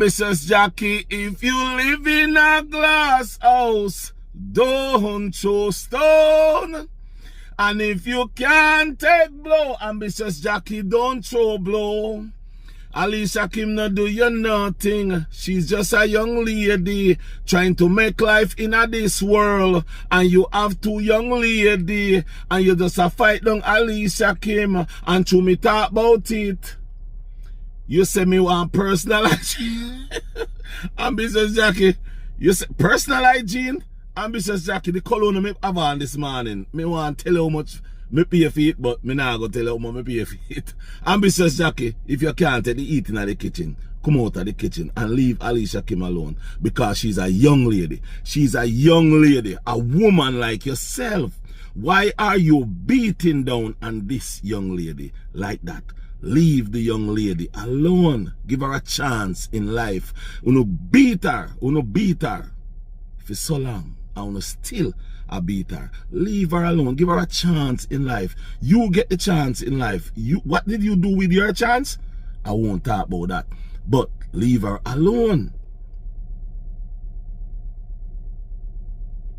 Mrs. Jackie, if you live in a glass house, don't throw stone. And if you can't take blow, and Mrs. Jackie, don't throw blow. Alicia Kim no do you nothing. She's just a young lady trying to make life in this world. And you have two young lady, and you just a fight down Alicia Kim. And to me talk about it. You say me want personal hygiene. And Mrs. Jackie, you say personal hygiene? And Mrs. Jackie, the cologne me have on this morning. Me want to tell you how much me pay for it, but me not going to tell you how much me pay for it. And Mrs. Jackie, if you can't take the eating at the kitchen, come out of the kitchen and leave Alicia Kim alone. Because she's a young lady. She's a young lady, a woman like yourself. Why are you beating down on this young lady like that? Leave the young lady alone. Give her a chance in life. Uno beat her. For so long, I wanna still a beat her. Leave her alone. Give her a chance in life. You get the chance in life. What did you do with your chance? I won't talk about that. But leave her alone.